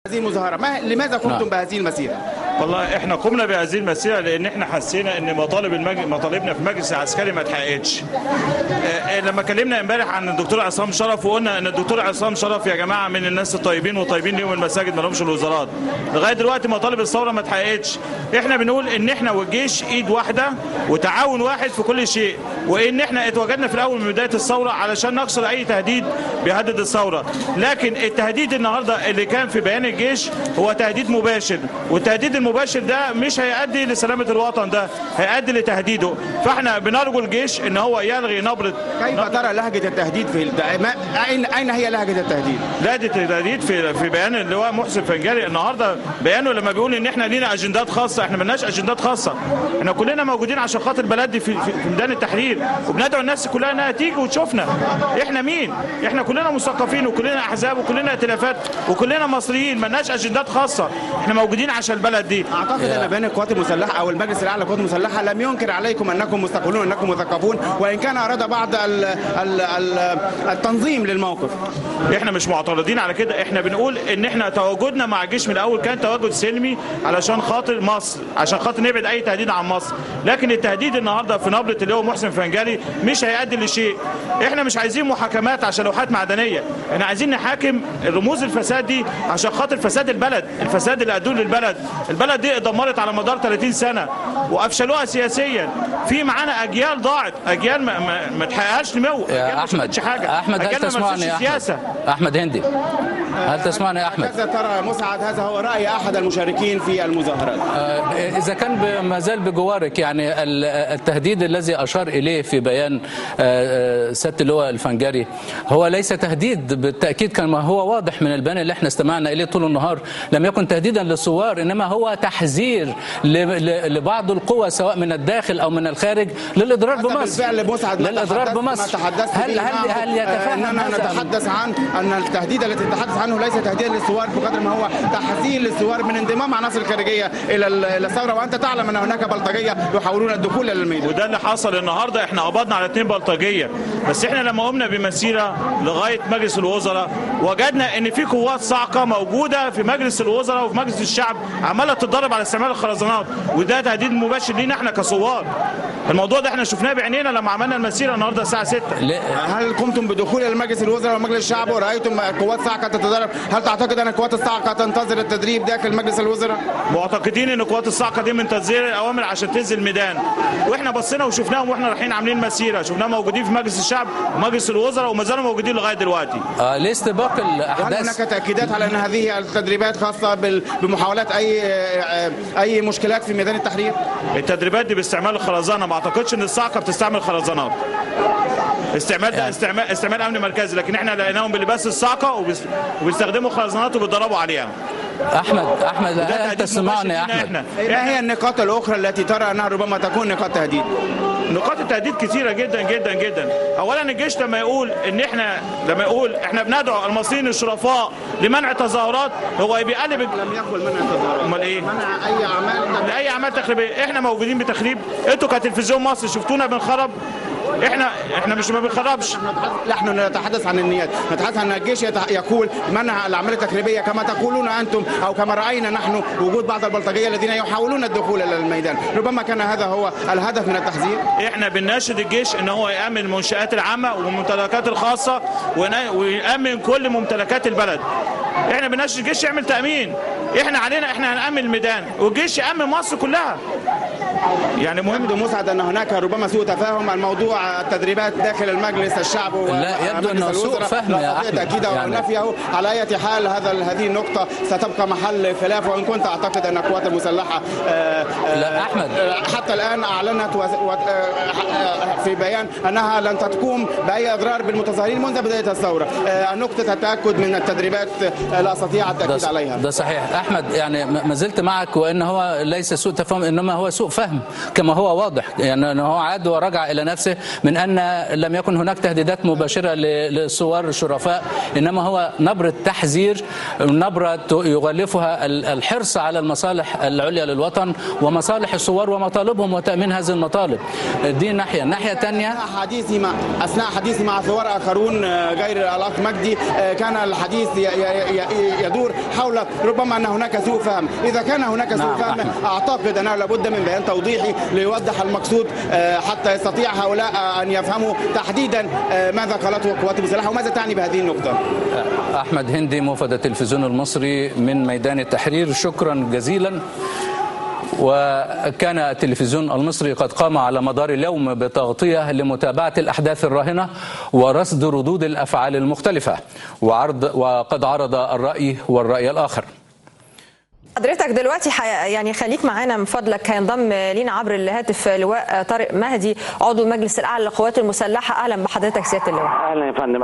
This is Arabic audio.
هذه المظاهرة لماذا قمتم بهذه المسيرة؟ والله احنا قمنا بهذه المسيرة لان احنا حسينا ان مطالبنا في المجلس العسكري ما اتحققتش. لما كلمنا امبارح عن الدكتور عصام شرف وقلنا ان الدكتور عصام شرف يا جماعة من الناس الطيبين وطيبين ليهم المساجد ما لهمش الوزارات. لغاية دلوقتي مطالب الثورة ما اتحققتش. احنا بنقول ان احنا والجيش ايد واحدة وتعاون واحد في كل شيء، وان احنا اتواجدنا في الاول من بداية الثورة علشان نكسر اي تهديد بيهدد الثورة. لكن التهديد النهارده اللي كان في بيان الجيش هو تهديد مباشر، والتهديد المباشر ده مش هيؤدي لسلامة الوطن، ده هيؤدي لتهديده. فاحنا بنرجو الجيش ان هو يلغي نبرة. كيف ترى لهجة التهديد اين هي لهجة التهديد؟ لهجة التهديد في بيان اللواء محسن فنجاري النهارده، بيانه لما بيقول ان احنا لينا اجندات خاصة. احنا مالناش اجندات خاصة، احنا كلنا موجودين عشان خاطر البلد دي في ميدان التحرير، وبندعو الناس كلها انها تيجي وتشوفنا. احنا مين؟ احنا كلنا مثقفين وكلنا احزاب وكلنا ائتلافات وكلنا مصريين، مالناش اجندات خاصة، احنا موجودين عشان البلد دي. اعتقد ان بيان القوات المسلحة او المجلس الاعلى للقوات المسلحة لم ينكر عليكم انكم مستقلون انكم مثقفون، وان كان اراد بعض التنظيم للموقف. احنا مش معترضين على كده، احنا بنقول ان احنا تواجدنا مع الجيش من الاول كان تواجد سلمي علشان خاطر مصر، عشان خاطر نبعد اي تهديد عن مصر. لكن التهديد النهارده في نبرة اللواء محسن فنجاري مش هيؤدي لشيء. احنا مش عايزين محاكمات عشان لوحات معدنيه، احنا عايزين نحاكم رموز الفساد دي عشان خاطر فساد البلد، الفساد اللي ادوه للبلد. البلد دي اتدمرت على مدار 30 سنه وافشلوها سياسيا. في معانا اجيال ضاعت، اجيال ما تحققهاش نمو، اجيال ما شفتش حاجه. احمد هل تسمعني يا احمد؟ احمد هندي هل تسمعني يا احمد؟ هذا ترى مسعد، هذا هو راي احد المشاركين في المظاهرات. اذا كان ما زال بجوارك، يعني التهديد الذي اشار اليه في بيان سياده اللواء الفنجاري هو ليس تهديد بالتاكيد، كما هو واضح من البيان اللي احنا استمعنا اليه طول النهار. لم يكن تهديدا للثوار، انما هو تحذير لبعض القوى سواء من الداخل او من الخارج للاضرار بمصر. بالفعل مسعد للاضرار بمصر. هل يتفهم نتحدث عن ان التهديد الذي تتحدث عنه ليس تهديدا للثوار بقدر ما هو تحذير للثوار من انضمام عناصر الخارجيه الى الثوره، وانت تعلم ان هناك بلطجيه يحاولون الدخول الى الميدان. وده اللي حصل النهارده، احنا قبضنا على 2 بلطجيه. بس احنا لما قمنا بمسيره لغايه مجلس الوزراء وجدنا ان في قوات صاعقه موجوده في مجلس الوزراء وفي مجلس الشعب عماله تتدرب على استعمال الخرزانات، وده تهديد مباشر لينا احنا كثوار. الموضوع ده احنا شفناه بعينينا لما عملنا المسيره النهارده الساعه 6. هل قمتم بدخول الى مجلس الوزراء ومجلس الشعب ورايتم قوات صاعقه تتدرب؟ هل تعتقد ان قوات الصاعقه تنتظر التدريب داخل مجلس الوزراء؟ معتقدين ان قوات الصاعقه دي من تنزيل الاوامر عشان تنزل الميدان، واحنا بصينا وشفناهم واحنا رايحين عاملين مسيره، شفناهم موجودين في مجلس الشعب ومجلس الوزراء وما زالوا موجودين لغايه دلوقتي. لاستباق الاحداث. هل هناك تاكيدات على ان هذه التدريبات خاصه بمحاولات اي مشكلات في ميدان التحرير؟ التدريبات دي باستعمال الخرزانه، ما اعتقدش ان الصاعقه بتستعمل خرزانات. استعمال ده استعمال امن مركزي، لكن احنا لقيناهم بلباس الصاعقه وبيستخدموا خرزانات وبيتدربوا عليها. احمد هل تسمعني يا احمد؟ ما هي النقاط الاخرى التي ترى انها ربما تكون نقاط تهديد؟ نقاط التهديد كثيره جدا جدا جدا. اولا الجيش لما يقول احنا بندعو المصريين الشرفاء لمنع التظاهرات، هو بيقلب. لم يقل منع التظاهرات، امال ايه؟ منع اي اعمال تخريبيه. احنا موجودين بتخريب، انتوا كتلفزيون مصر شفتونا بنخرب. احنا مش ما بنخربش. نحن نتحدث عن النيات، نتحدث عن الجيش يقول منع الاعمال التخريبيه كما تقولون انتم او كما راينا نحن وجود بعض البلطجيه الذين يحاولون الدخول الى الميدان. ربما كان هذا هو الهدف من التحذير. احنا بنناشد الجيش ان هو يامن المنشآت العامه والممتلكات الخاصه ويامن كل ممتلكات البلد. احنا بنناشد الجيش يعمل تامين. احنا هنامن الميدان والجيش يامن مصر كلها. يعني مهم مسعد ان هناك ربما سوء تفاهم الموضوع التدريبات داخل المجلس الشعب لا يبدو انه سوء فهم يا احمد تاكيده يعني. ونفيه. على اي حال هذه النقطه ستبقى محل خلاف، وان كنت اعتقد ان القوات المسلحه لا احمد حتى الان اعلنت في بيان انها لن تقوم باي اضرار بالمتظاهرين منذ بدايه الثوره. نقطه التاكد من التدريبات لا استطيع التاكيد عليها. ده صحيح احمد، يعني ما زلت معك، وان هو ليس سوء تفاهم انما هو سوء فهم. فهم كما هو واضح، يعني هو عاد ورجع إلى نفسه من أن لم يكن هناك تهديدات مباشرة للثوار الشرفاء، إنما هو نبرة تحذير، نبرة يغلفها الحرص على المصالح العليا للوطن ومصالح الثوار ومطالبهم وتأمين هذه المطالب. دي ناحية. الناحية الثانية أثناء حديثي مع ثوار آخرون غير الأخ مجدي كان الحديث يدور حول ربما أن هناك سوء فهم. إذا كان هناك سوء فهم أعتقد أنه لابد من بيان توضيحي ليوضح المقصود حتى يستطيع هؤلاء أن يفهموا تحديدا ماذا قالته القوات المسلحة وماذا تعني بهذه النقطة. أحمد هندي موفد التلفزيون المصري من ميدان التحرير، شكرا جزيلا. وكان التلفزيون المصري قد قام على مدار اليوم بتغطية لمتابعة الأحداث الراهنة ورصد ردود الأفعال المختلفة وقد عرض الرأي والرأي الآخر. حضرتك دلوقتي يعني خليك معانا من فضلك. هينضم لينا عبر الهاتف لواء طارق مهدي عضو المجلس الأعلى للقوات المسلحة. أهلا بحضرتك سيادة اللواء. أهلا يا فندم.